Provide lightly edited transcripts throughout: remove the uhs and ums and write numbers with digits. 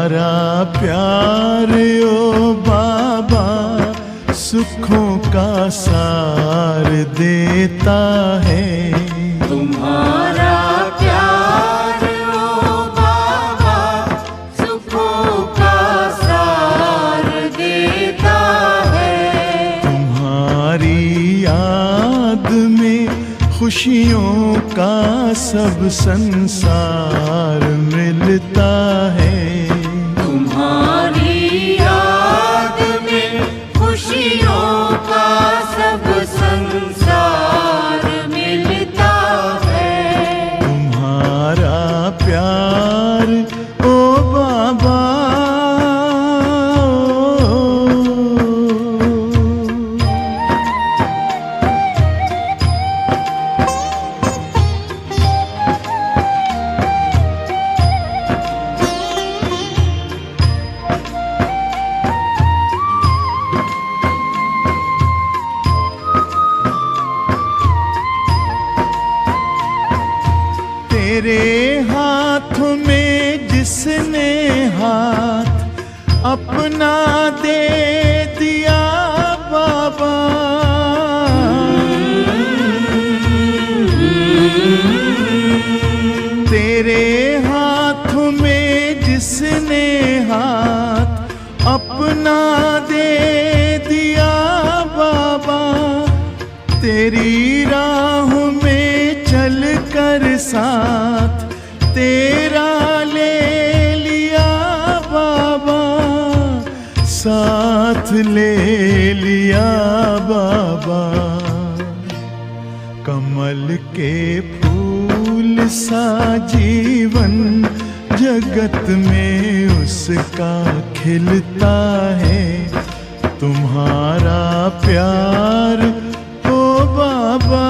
तुम्हारा प्यार ओ बाबा सुखों का सार देता है। तुम्हारा प्यार ओ बाबा सुखों का सार देता है। तुम्हारी याद में खुशियों का सब संसार मिलता है। तुम्हारी याद में खुशियों का सब संसार मिलता है। तुम्हारा प्यार ओ बाबा तेरे हाथों में जिसने हाथ अपना दे दिया बाबा, तेरे हाथों में जिसने हाथ अपना दे दिया बाबा, तेरी राहों में चल कर साथ तेरा ले लिया बाबा, साथ ले लिया बाबा। कमल के फूल सा जीवन जगत में उसका खिलता है। तुम्हारा प्यार ओ बाबा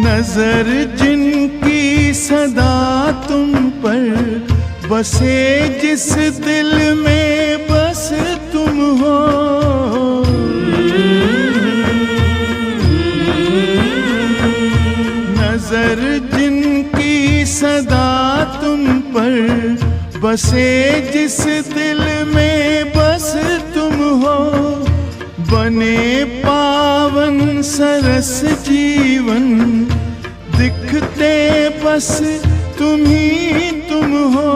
नजर जिनकी सदा तुम पर बसे, जिस दिल में बस तुम हो, नजर जिनकी सदा तुम पर बसे, जिस दिल में बस तुम हो, बने पावन सरस जीवन दिखते बस तुम ही तुम हो,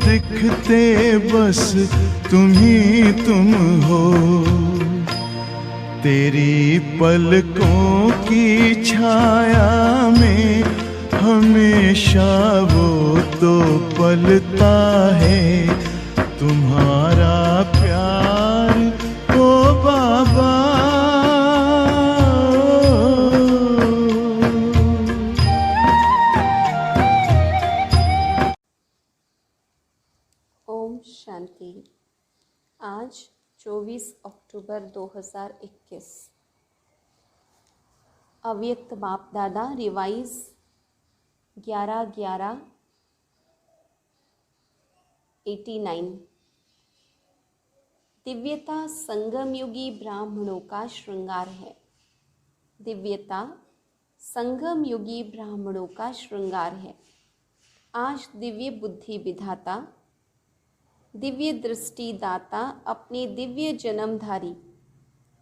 दिखते बस तुम ही तुम हो। तेरी पलकों की छाया में हमेशा वो तो पलता है। तुम्हारा प्यार ओ बाबा शांति। आज 24 अक्टूबर 2021। अव्यक्त बाप दादा रिवाइज 11/11/89। दिव्यता संगम युगी ब्राह्मणों का श्रृंगार है। दिव्यता संगम युगी ब्राह्मणों का श्रृंगार है। आज दिव्य बुद्धि विधाता, दिव्य दृष्टि दाता अपने दिव्य जन्मधारी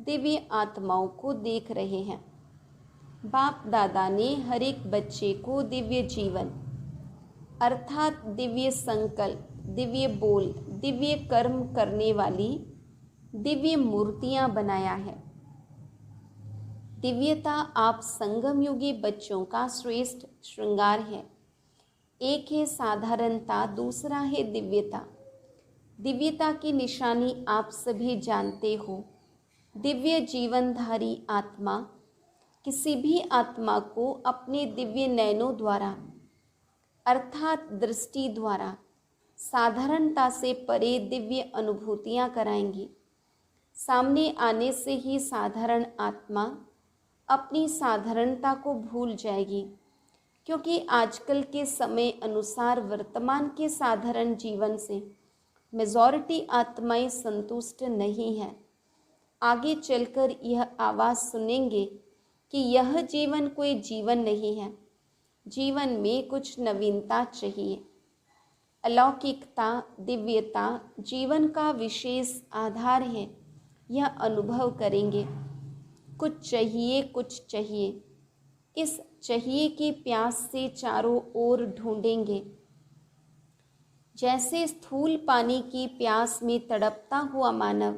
दिव्य आत्माओं को देख रहे हैं। बाप दादा ने हर एक बच्चे को दिव्य जीवन अर्थात दिव्य संकल्प, दिव्य बोल, दिव्य कर्म करने वाली दिव्य मूर्तियां बनाया है। दिव्यता आप संगम युगी बच्चों का श्रेष्ठ श्रृंगार है। एक है साधारणता, दूसरा है दिव्यता। दिव्यता की निशानी आप सभी जानते हो। दिव्य जीवनधारी आत्मा किसी भी आत्मा को अपने दिव्य नयनों द्वारा अर्थात दृष्टि द्वारा साधारणता से परे दिव्य अनुभूतियां कराएंगी। सामने आने से ही साधारण आत्मा अपनी साधारणता को भूल जाएगी, क्योंकि आजकल के समय अनुसार वर्तमान के साधारण जीवन से मेजॉरिटी आत्माएं संतुष्ट नहीं हैं। आगे चलकर यह आवाज़ सुनेंगे कि यह जीवन कोई जीवन नहीं है, जीवन में कुछ नवीनता चाहिए। अलौकिकता, दिव्यता जीवन का विशेष आधार है, यह अनुभव करेंगे। कुछ चाहिए, कुछ चाहिए, इस चाहिए की प्यास से चारों ओर ढूंढेंगे। जैसे स्थूल पानी की प्यास में तड़पता हुआ मानव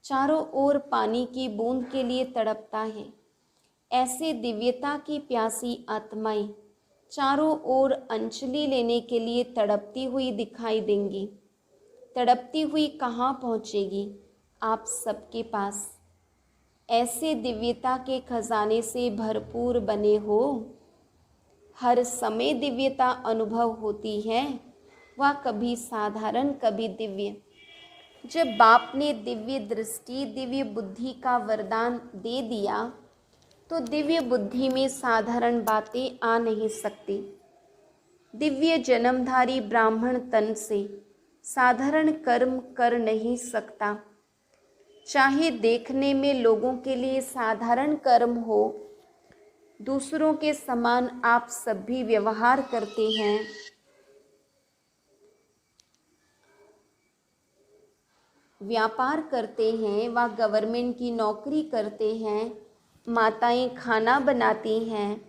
चारों ओर पानी की बूंद के लिए तड़पता है, ऐसे दिव्यता की प्यासी आत्माएं चारों ओर अंजलि लेने के लिए तड़पती हुई दिखाई देंगी। तड़पती हुई कहाँ पहुँचेगी? आप सबके पास। ऐसे दिव्यता के खजाने से भरपूर बने हो। हर समय दिव्यता अनुभव होती है, वह कभी साधारण कभी दिव्य। जब बाप ने दिव्य दृष्टि, दिव्य बुद्धि का वरदान दे दिया तो दिव्य बुद्धि में साधारण बातें आ नहीं सकती। दिव्य जन्मधारी ब्राह्मण तन से साधारण कर्म कर नहीं सकता। चाहे देखने में लोगों के लिए साधारण कर्म हो, दूसरों के समान आप सब भी व्यवहार करते हैं, व्यापार करते हैं, व गवर्नमेंट की नौकरी करते हैं, माताएं खाना बनाती हैं,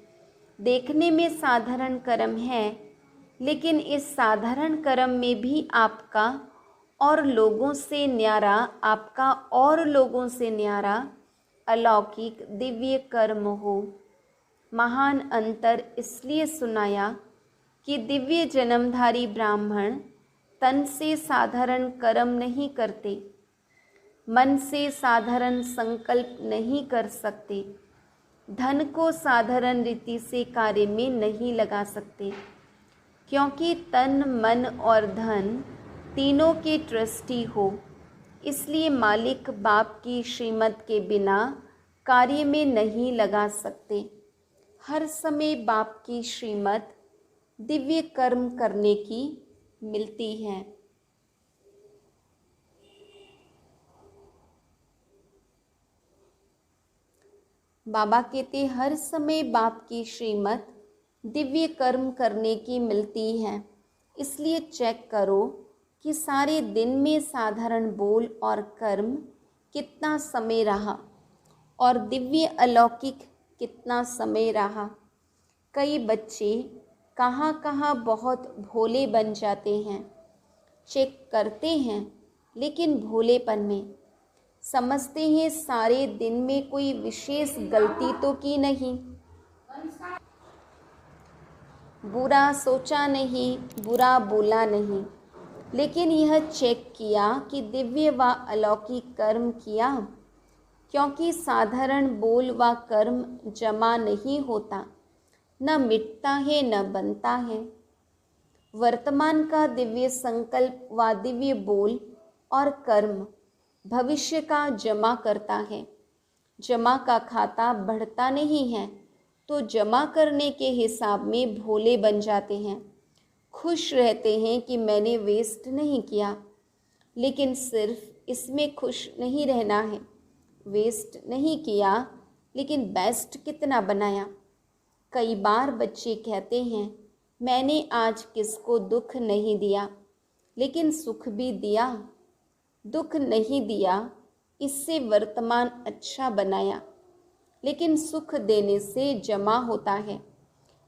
देखने में साधारण कर्म है, लेकिन इस साधारण कर्म में भी आपका और लोगों से न्यारा अलौकिक दिव्य कर्म हो। महान अंतर इसलिए सुनाया कि दिव्य जन्मधारी ब्राह्मण तन से साधारण कर्म नहीं करते, मन से साधारण संकल्प नहीं कर सकते, धन को साधारण रीति से कार्य में नहीं लगा सकते, क्योंकि तन, मन और धन तीनों के ट्रस्टी हो। इसलिए मालिक बाप की श्रीमत के बिना कार्य में नहीं लगा सकते। हर समय बाप की श्रीमत दिव्य कर्म करने की मिलती है। बाबा कहते हर समय बाप की श्रीमत दिव्य कर्म करने की मिलती है। इसलिए चेक करो कि सारे दिन में साधारण बोल और कर्म कितना समय रहा और दिव्य अलौकिक कितना समय रहा। कई बच्चे कहाँ कहाँ बहुत भोले बन जाते हैं। चेक करते हैं, लेकिन भोलेपन में समझते हैं सारे दिन में कोई विशेष गलती तो की नहीं, बुरा सोचा नहीं, बुरा बोला नहीं, लेकिन यह चेक किया कि दिव्य व अलौकिक कर्म किया, क्योंकि साधारण बोल व कर्म जमा नहीं होता, न मिटता है न बनता है। वर्तमान का दिव्य संकल्प व दिव्य बोल और कर्म भविष्य का जमा करता है। जमा का खाता बढ़ता नहीं है, तो जमा करने के हिसाब में भोले बन जाते हैं। खुश रहते हैं कि मैंने वेस्ट नहीं किया, लेकिन सिर्फ इसमें खुश नहीं रहना है। वेस्ट नहीं किया, लेकिन बेस्ट कितना बनाया। कई बार बच्चे कहते हैं मैंने आज किसको दुख नहीं दिया, लेकिन सुख भी दिया। दुख नहीं दिया, इससे वर्तमान अच्छा बनाया, लेकिन सुख देने से जमा होता है।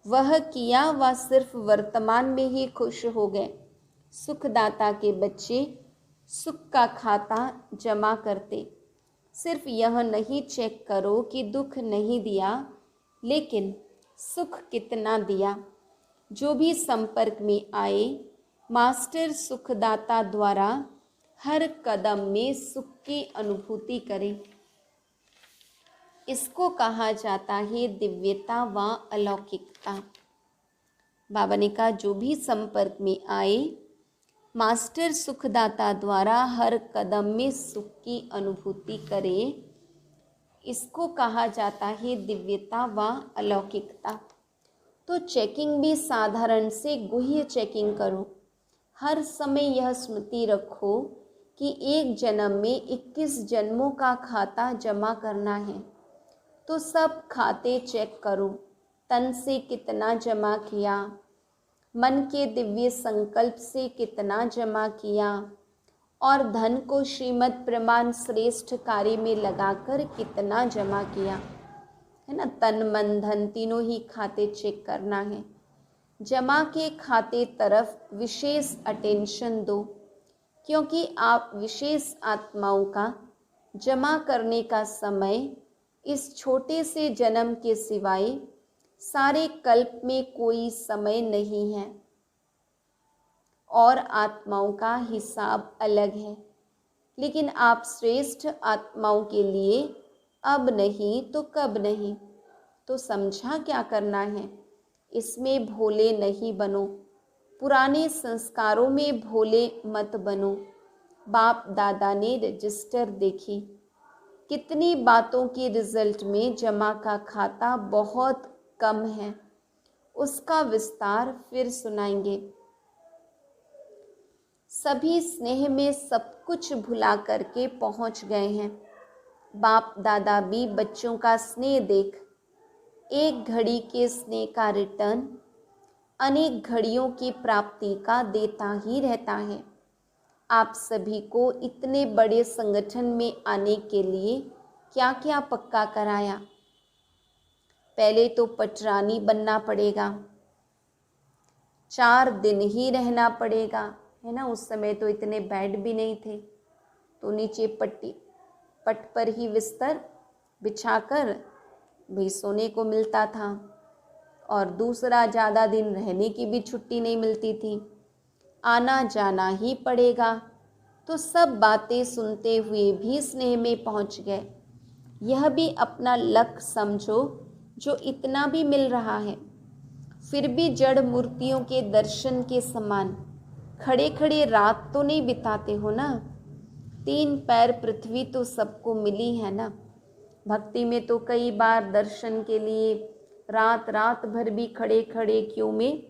वह किया वह सिर्फ वर्तमान में ही खुश हो गए। सुखदाता के बच्चे सुख का खाता जमा करते। सिर्फ यह नहीं चेक करो कि दुख नहीं दिया, लेकिन सुख कितना दिया। जो भी संपर्क में आए, मास्टर सुखदाता द्वारा हर कदम में सुख की अनुभूति करें। इसको कहा जाता है दिव्यता व अलौकिकता। बाबा ने कहा जो भी संपर्क में आए, मास्टर सुखदाता द्वारा हर कदम में सुख की अनुभूति करें, इसको कहा जाता है दिव्यता व अलौकिकता। तो चेकिंग भी साधारण से गुह्य चेकिंग करो। हर समय यह स्मृति रखो कि एक जन्म में 21 जन्मों का खाता जमा करना है। तो सब खाते चेक करो। तन से कितना जमा किया, मन के दिव्य संकल्प से कितना जमा किया, और धन को श्रीमद् प्रमाण श्रेष्ठ कार्य में लगाकर कितना जमा किया, है ना। तन मन धन तीनों ही खाते चेक करना है। जमा के खाते तरफ विशेष अटेंशन दो, क्योंकि आप विशेष आत्माओं का जमा करने का समय इस छोटे से जन्म के सिवाय सारे कल्प में कोई समय नहीं है, और आत्माओं का हिसाब अलग है। लेकिन आप श्रेष्ठ आत्माओं के लिए अब नहीं तो कब नहीं। तो समझा क्या करना है। इसमें भोले नहीं बनो, पुराने संस्कारों में भोले मत बनो। बाप दादा ने रजिस्टर देखी, कितनी बातों के रिजल्ट में जमा का खाता बहुत कम है। उसका विस्तार फिर सुनाएंगे। सभी स्नेह में सब कुछ भुला करके पहुंच गए हैं। बाप दादा भी बच्चों का स्नेह देख एक घड़ी के स्नेह का रिटर्न अनेक घड़ियों की प्राप्ति का देता ही रहता है। आप सभी को इतने बड़े संगठन में आने के लिए क्या क्या पक्का कराया। पहले तो पटरानी बनना पड़ेगा, 4 दिन ही रहना पड़ेगा, है ना। उस समय तो इतने बेड भी नहीं थे, तो नीचे पट पर ही बिस्तर बिछाकर भी सोने को मिलता था। और दूसरा, ज़्यादा दिन रहने की भी छुट्टी नहीं मिलती थी, आना जाना ही पड़ेगा। तो सब बातें सुनते हुए भी स्नेह में पहुंच गए। यह भी अपना लक समझो, जो इतना भी मिल रहा है। फिर भी जड़ मूर्तियों के दर्शन के समान खड़े खड़े रात तो नहीं बिताते हो ना। 3 पैर पृथ्वी तो सबको मिली है ना। भक्ति में तो कई बार दर्शन के लिए रात भर भी खड़े खड़े क्यों में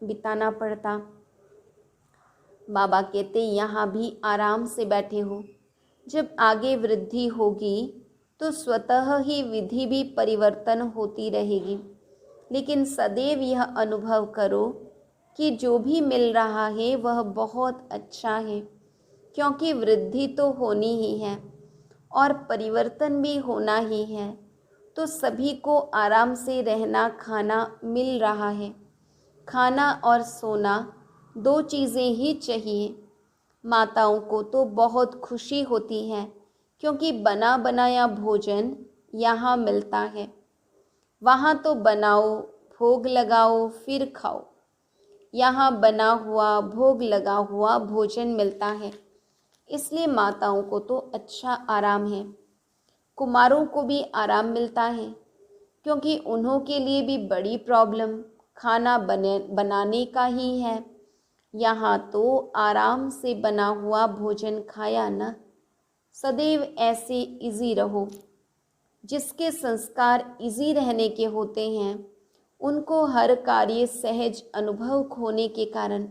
बिताना पड़ता। बाबा कहते यहाँ भी आराम से बैठे हो। जब आगे वृद्धि होगी तो स्वतः ही विधि भी परिवर्तन होती रहेगी। लेकिन सदैव यह अनुभव करो कि जो भी मिल रहा है वह बहुत अच्छा है, क्योंकि वृद्धि तो होनी ही है और परिवर्तन भी होना ही है। तो सभी को आराम से रहना खाना मिल रहा है। खाना और सोना 2 चीज़ें ही चाहिए। माताओं को तो बहुत खुशी होती है, क्योंकि बना बनाया भोजन यहाँ मिलता है। वहाँ तो बनाओ, भोग लगाओ, फिर खाओ। यहाँ बना हुआ, भोग लगा हुआ भोजन मिलता है। इसलिए माताओं को तो अच्छा आराम है। कुमारों को भी आराम मिलता है, क्योंकि उन्हों के लिए भी बड़ी प्रॉब्लम खाना बनाने का ही है। यहाँ तो आराम से बना हुआ भोजन खाया ना। सदैव ऐसे इजी रहो। जिसके संस्कार इजी रहने के होते हैं, उनको हर कार्य सहज अनुभव होने के कारण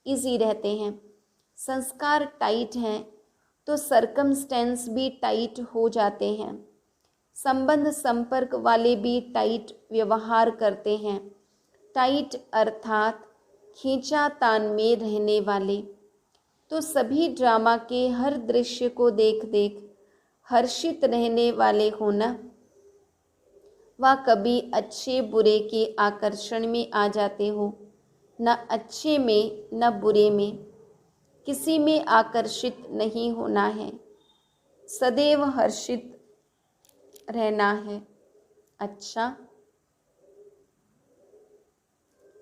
इजी रहते हैं। संस्कार टाइट हैं तो सरकमस्टेंस भी टाइट हो जाते हैं। संबंध संपर्क वाले भी टाइट व्यवहार करते हैं। टाइट अर्थात खींचातान में रहने वाले। तो सभी ड्रामा के हर दृश्य को देख देख हर्षित रहने वाले होना। वह कभी अच्छे बुरे के आकर्षण में आ जाते हो, न अच्छे में न बुरे में। किसी में आकर्षित नहीं होना है, सदैव हर्षित रहना है। अच्छा,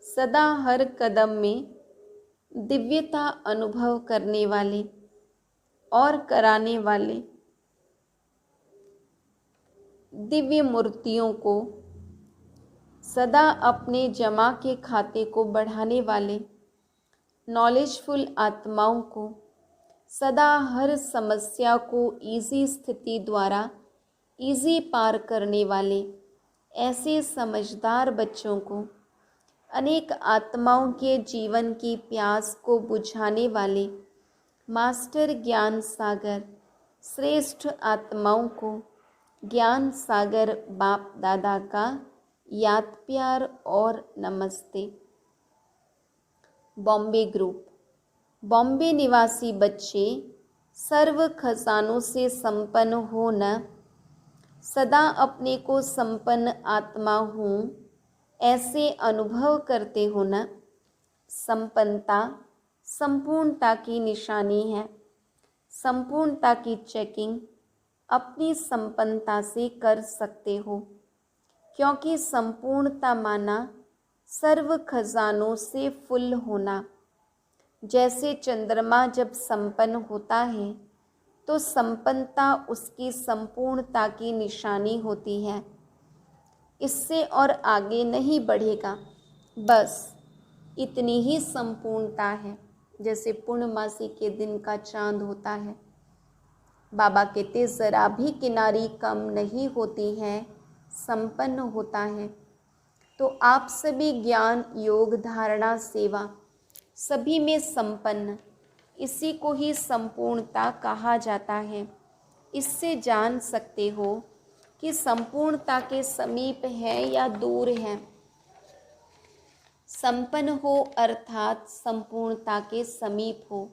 सदा हर कदम में दिव्यता अनुभव करने वाले और कराने वाले दिव्य मूर्तियों को, सदा अपने जमा के खाते को बढ़ाने वाले नॉलेजफुल आत्माओं को सदा हर समस्या को इजी स्थिति द्वारा इजी पार करने वाले ऐसे समझदार बच्चों को, अनेक आत्माओं के जीवन की प्यास को बुझाने वाले मास्टर ज्ञान सागर श्रेष्ठ आत्माओं को ज्ञान सागर बाप दादा का याद प्यार और नमस्ते। बॉम्बे ग्रुप। बॉम्बे निवासी बच्चे सर्व खजानों से संपन्न हो न, सदा अपने को संपन्न आत्मा हूँ ऐसे अनुभव करते हो न। संपन्नता संपूर्णता की निशानी है। संपूर्णता की चेकिंग अपनी संपन्नता से कर सकते हो, क्योंकि संपूर्णता माना सर्व खजानों से फुल होना। जैसे चंद्रमा जब संपन्न होता है तो संपन्नता उसकी संपूर्णता की निशानी होती है। इससे और आगे नहीं बढ़ेगा, बस इतनी ही संपूर्णता है। जैसे पूर्णमासी के दिन का चांद होता है, बाबा कहते ज़रा भी किनारी कम नहीं होती है, संपन्न होता है। तो आप सभी ज्ञान योग धारणा सेवा सभी में संपन्न, इसी को ही संपूर्णता कहा जाता है। इससे जान सकते हो कि संपूर्णता के समीप है या दूर है। संपन्न हो अर्थात संपूर्णता के समीप हो,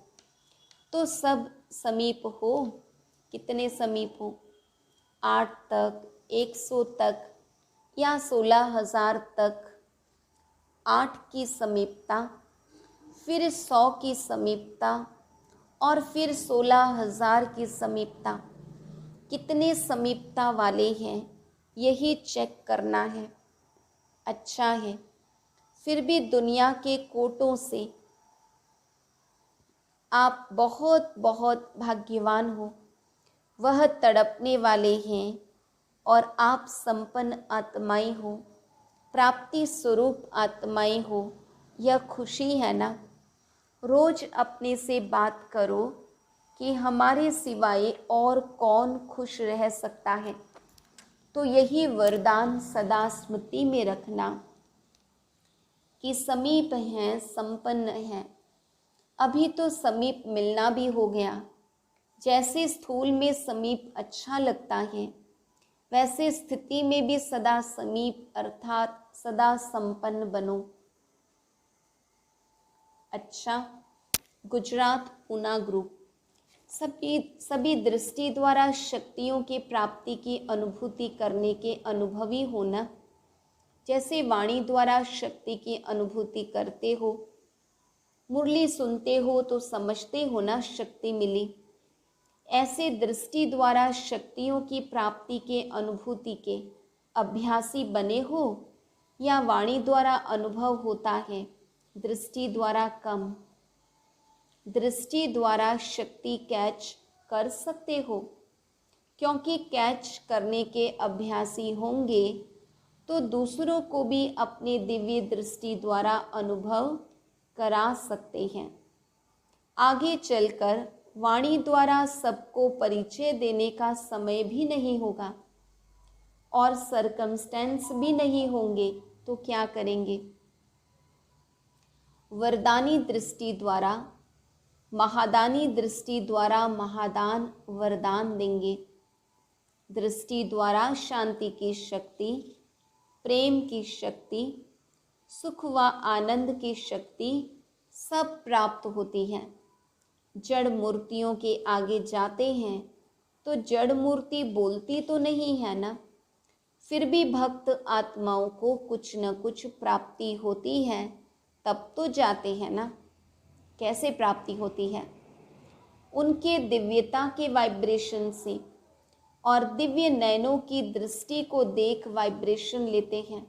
तो सब समीप हो। कितने समीप हो? 8 तक, 100 तक या 16,000 तक। 8 की समीपता, फिर 100 की समीपता और फिर 16,000 की समीपता। कितने समीपता वाले हैं यही चेक करना है। अच्छा है, फिर भी दुनिया के कोटों से आप बहुत बहुत भाग्यवान हो। वह तड़पने वाले हैं और आप संपन्न आत्माएं हो, प्राप्ति स्वरूप आत्माएं हो। यह खुशी है ना? रोज अपने से बात करो कि हमारे सिवाय और कौन खुश रह सकता है। तो यही वरदान सदा स्मृति में रखना कि समीप हैं, संपन्न हैं। अभी तो समीप मिलना भी हो गया। जैसे स्थूल में समीप अच्छा लगता है, वैसे स्थिति में भी सदा समीप अर्थात सदा संपन्न बनो। अच्छा, गुजरात पूना ग्रुप। सभी दृष्टि द्वारा शक्तियों की प्राप्ति की अनुभूति करने के अनुभवी होना। जैसे वाणी द्वारा शक्ति की अनुभूति करते हो, मुरली सुनते हो तो समझते हो ना शक्ति मिली। ऐसे दृष्टि द्वारा शक्तियों की प्राप्ति के अनुभूति के अभ्यासी बने हो, या वाणी द्वारा अनुभव होता है, दृष्टि द्वारा कम। दृष्टि द्वारा शक्ति कैच कर सकते हो, क्योंकि कैच करने के अभ्यासी होंगे तो दूसरों को भी अपने दिव्य दृष्टि द्वारा अनुभव करा सकते हैं। आगे चलकर वाणी द्वारा सबको परिचय देने का समय भी नहीं होगा और सरकमस्टेंस भी नहीं होंगे, तो क्या करेंगे? वरदानी दृष्टि द्वारा, महादानी दृष्टि द्वारा महादान वरदान देंगे। दृष्टि द्वारा शांति की शक्ति, प्रेम की शक्ति, सुख व आनंद की शक्ति सब प्राप्त होती है। जड़ मूर्तियों के आगे जाते हैं तो जड़ मूर्ति बोलती तो नहीं है ना, फिर भी भक्त आत्माओं को कुछ न कुछ प्राप्ति होती है, तब तो जाते हैं ना। कैसे प्राप्ति होती है? उनके दिव्यता के वाइब्रेशन से और दिव्य नयनों की दृष्टि को देख वाइब्रेशन लेते हैं।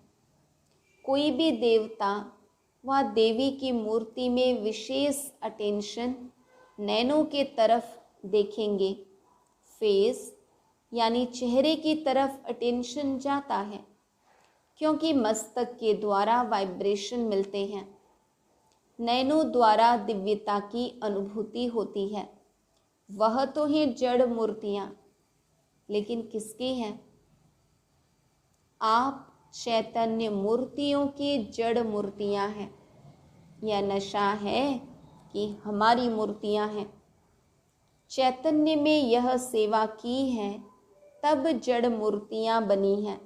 कोई भी देवता व देवी की मूर्ति में विशेष अटेंशन नैनों के तरफ देखेंगे। फेस यानी चेहरे की तरफ अटेंशन जाता है, क्योंकि मस्तक के द्वारा वाइब्रेशन मिलते हैं। नयनों द्वारा दिव्यता की अनुभूति होती है। वह तो हैं जड़ मूर्तियाँ, लेकिन किसकी हैं? आप चैतन्य मूर्तियों की जड़ मूर्तियाँ हैं। यह नशा है कि हमारी मूर्तियाँ हैं। चैतन्य में यह सेवा की है, तब जड़ मूर्तियाँ बनी हैं।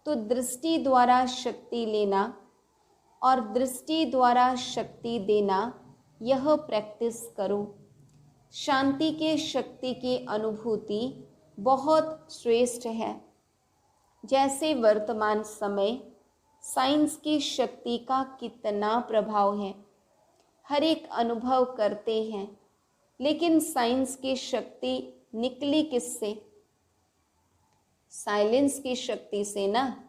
तो दृष्टि द्वारा शक्ति लेना और दृष्टि द्वारा शक्ति देना, यह प्रैक्टिस करो। शांति के शक्ति की अनुभूति बहुत श्रेष्ठ है। जैसे वर्तमान समय साइंस की शक्ति का कितना प्रभाव है, हर एक अनुभव करते हैं, लेकिन साइंस की शक्ति निकली किससे? साइलेंस की शक्ति से ना।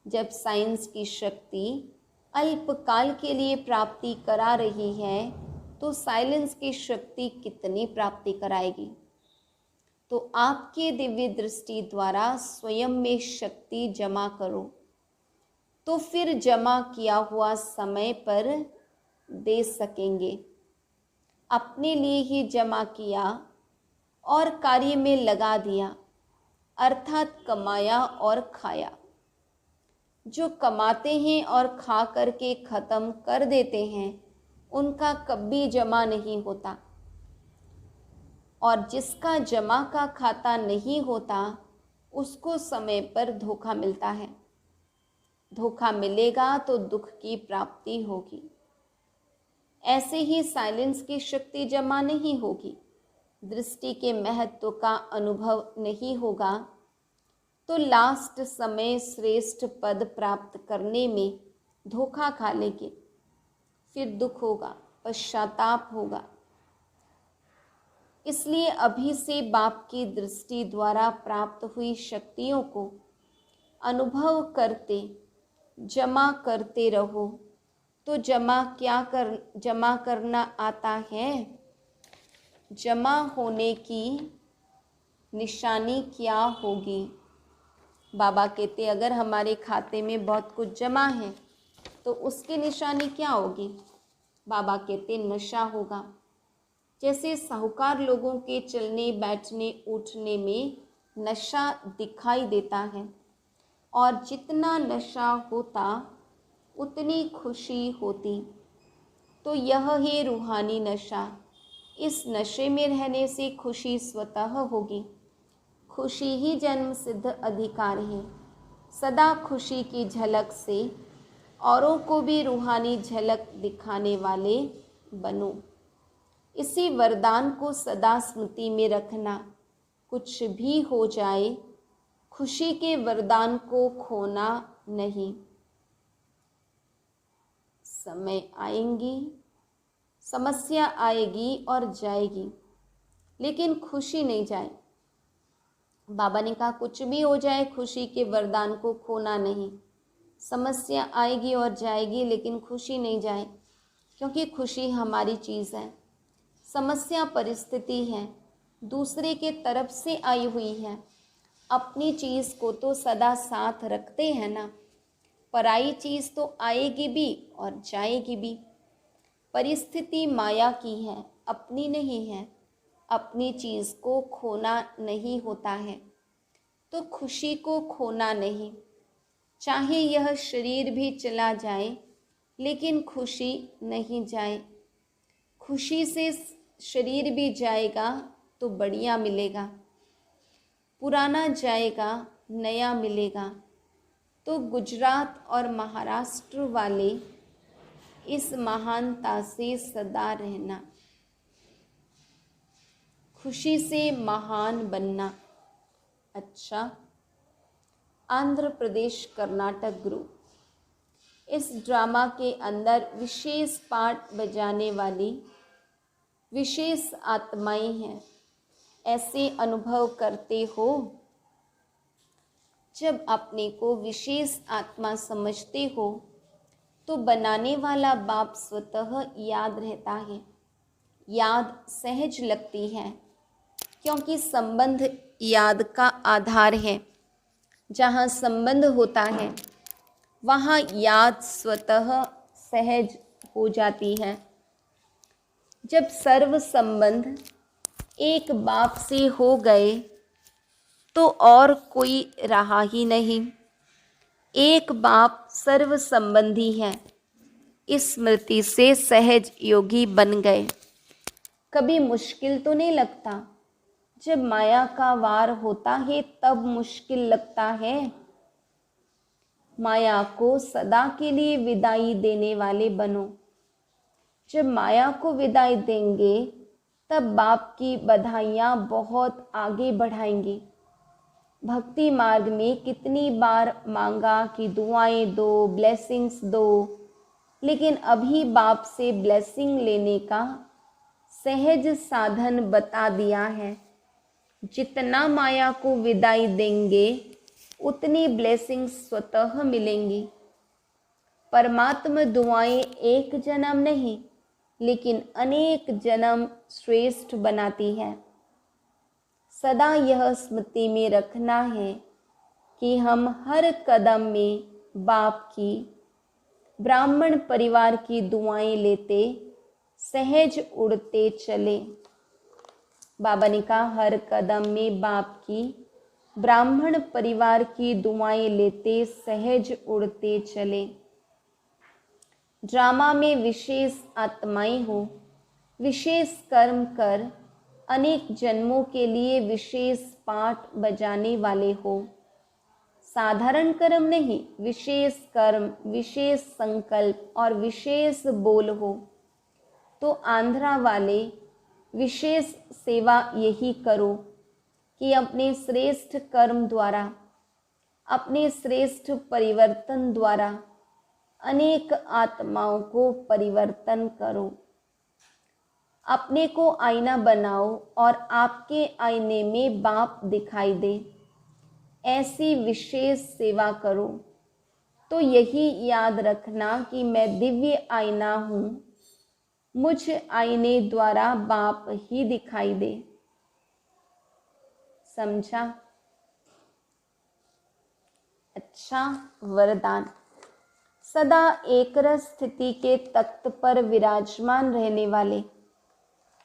जब साइंस की शक्ति अल्पकाल के लिए प्राप्ति करा रही है, तो साइलेंस की शक्ति कितनी प्राप्ति कराएगी? तो आपके दिव्य दृष्टि द्वारा स्वयं में शक्ति जमा करो, तो फिर जमा किया हुआ समय पर दे सकेंगे। अपने लिए ही जमा किया और कार्य में लगा दिया, अर्थात कमाया और खाया। जो कमाते हैं और खा करके ख़त्म कर देते हैं, उनका कभी जमा नहीं होता। और जिसका जमा का खाता नहीं होता, उसको समय पर धोखा मिलता है। धोखा मिलेगा तो दुख की प्राप्ति होगी। ऐसे ही साइलेंस की शक्ति जमा नहीं होगी, दृष्टि के महत्व का अनुभव नहीं होगा, तो लास्ट समय श्रेष्ठ पद प्राप्त करने में धोखा खा लेंगे। फिर दुख होगा, पश्चाताप होगा। इसलिए अभी से बाप की दृष्टि द्वारा प्राप्त हुई शक्तियों को अनुभव करते, जमा करते रहो। तो जमा करना आता है? जमा होने की निशानी क्या होगी? बाबा कहते अगर हमारे खाते में बहुत कुछ जमा है तो उसकी निशानी क्या होगी? बाबा कहते नशा होगा। जैसे साहूकार लोगों के चलने बैठने उठने में नशा दिखाई देता है, और जितना नशा होता उतनी खुशी होती। तो यह है रूहानी नशा। इस नशे में रहने से खुशी स्वतः होगी। खुशी ही जन्म सिद्ध अधिकार है। सदा खुशी की झलक से औरों को भी रूहानी झलक दिखाने वाले बनो। इसी वरदान को सदा स्मृति में रखना। कुछ भी हो जाए, खुशी के वरदान को खोना नहीं। समय आएंगी, समस्या आएगी और जाएगी, लेकिन खुशी नहीं जाए। बाबा ने कहा कुछ भी हो जाए, खुशी के वरदान को खोना नहीं। समस्या आएगी और जाएगी, लेकिन खुशी नहीं जाए, क्योंकि खुशी हमारी चीज़ है। समस्या परिस्थिति है, दूसरे के तरफ से आई हुई है। अपनी चीज़ को तो सदा साथ रखते हैं ना। पराई चीज़ तो आएगी भी और जाएगी भी। परिस्थिति माया की है, अपनी नहीं है। अपनी चीज़ को खोना नहीं होता है, तो खुशी को खोना नहीं। चाहे यह शरीर भी चला जाए, लेकिन खुशी नहीं जाए। खुशी से शरीर भी जाएगा तो बढ़िया मिलेगा, पुराना जाएगा नया मिलेगा। तो गुजरात और महाराष्ट्र वाले इस महानता से सदा रहना, खुशी से महान बनना। अच्छा, आंध्र प्रदेश कर्नाटक ग्रुप इस ड्रामा के अंदर विशेष पार्ट बजाने वाली विशेष आत्माएं हैं। ऐसे अनुभव करते हो, जब अपने को विशेष आत्मा समझते हो तो बनाने वाला बाप स्वतः याद रहता है। याद सहज लगती है, क्योंकि संबंध याद का आधार है। जहाँ संबंध होता है वहाँ याद स्वतः सहज हो जाती है। जब सर्व संबंध एक बाप से हो गए तो और कोई रहा ही नहीं। एक बाप सर्व संबंधी है। इस स्मृति से सहज योगी बन गए। कभी मुश्किल तो नहीं लगता। जब माया का वार होता है तब मुश्किल लगता है। माया को सदा के लिए विदाई देने वाले बनो। जब माया को विदाई देंगे तब बाप की बधाइयाँ बहुत आगे बढ़ाएंगी। भक्ति मार्ग में कितनी बार मांगा कि दुआएं दो, ब्लेसिंग्स दो, लेकिन अभी बाप से ब्लेसिंग लेने का सहज साधन बता दिया है। जितना माया को विदाई देंगे उतनी ब्लेसिंग्स स्वतः मिलेंगी। परमात्मा दुआएं एक जन्म नहीं लेकिन अनेक जन्म श्रेष्ठ बनाती है। सदा यह स्मृति में रखना है कि हम हर कदम में बाप की, ब्राह्मण परिवार की दुआएं लेते सहज उड़ते चले। बाबा ने कहा हर कदम में बाप की, ब्राह्मण परिवार की दुआएं लेते सहज उड़ते चले। ड्रामा में विशेष आत्माएं हो, विशेष कर्म कर अनेक जन्मों के लिए विशेष पाठ बजाने वाले हो। साधारण कर्म नहीं, विशेष कर्म, विशेष संकल्प और विशेष बोल हो। तो आंध्रा वाले विशेष सेवा यही करो कि अपने श्रेष्ठ कर्म द्वारा, अपने श्रेष्ठ परिवर्तन द्वारा अनेक आत्माओं को परिवर्तन करो। अपने को आईना बनाओ और आपके आईने में बाप दिखाई दे। ऐसी विशेष सेवा करो। तो यही याद रखना कि मैं दिव्य आईना हूँ, मुझ आईने द्वारा बाप ही दिखाई दे। समझा? अच्छा वरदान। सदा एकरस स्थिति के तख्त पर विराजमान रहने वाले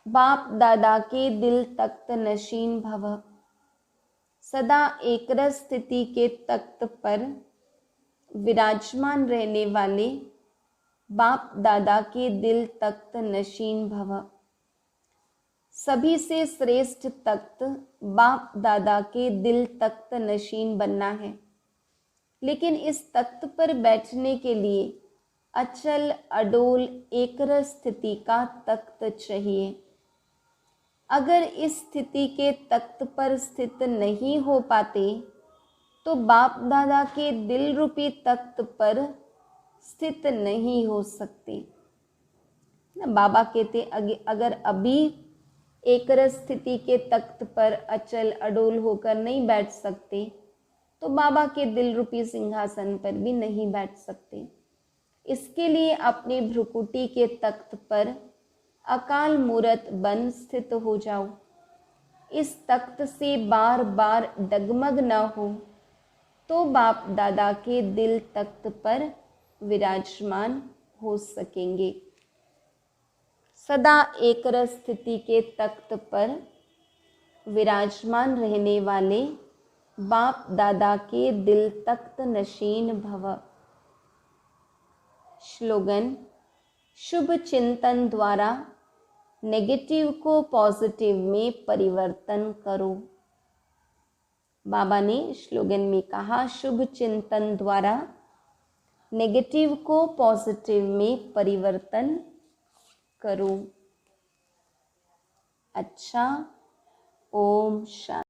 बाप दादा के दिल तख्त नशीन भव। सदा एकरस स्थिति के तख्त पर विराजमान रहने वाले बाप दादा के दिल तख्त नशीन भव। सभी से श्रेष्ठ तख्त बाप दादा के दिल तख्त नशीन बनना है। लेकिन इस तख्त पर बैठने के लिए अचल अडोल एकरस स्थिति का तख्त चाहिए। अगर इस स्थिति के तख्त पर स्थित नहीं हो पाते तो बाप दादा के दिल रूपी तख्त पर स्थित नहीं हो सकते। बाबा कहते अगर अभी एकरस स्थिति के तख्त पर अचल अडोल होकर नहीं बैठ सकते तो बाबा के दिल रूपी सिंहासन पर भी नहीं बैठ सकते। इसके लिए अपने भ्रुकुटी के तख्त पर अकाल मूरत बन स्थित हो जाओ। इस तख्त से बार बार डगमग न हो तो बाप दादा के दिल तख्त पर विराजमान हो सकेंगे। सदा एकरस स्थिति के तख्त पर विराजमान रहने वाले बाप दादा के दिल तख्त नशीन भव। स्लोगन: शुभ चिंतन द्वारा नेगेटिव को पॉजिटिव में परिवर्तन करो। बाबा ने स्लोगन में कहा शुभ चिंतन द्वारा नेगेटिव को पॉजिटिव में परिवर्तन करो। अच्छा, ओम शांति।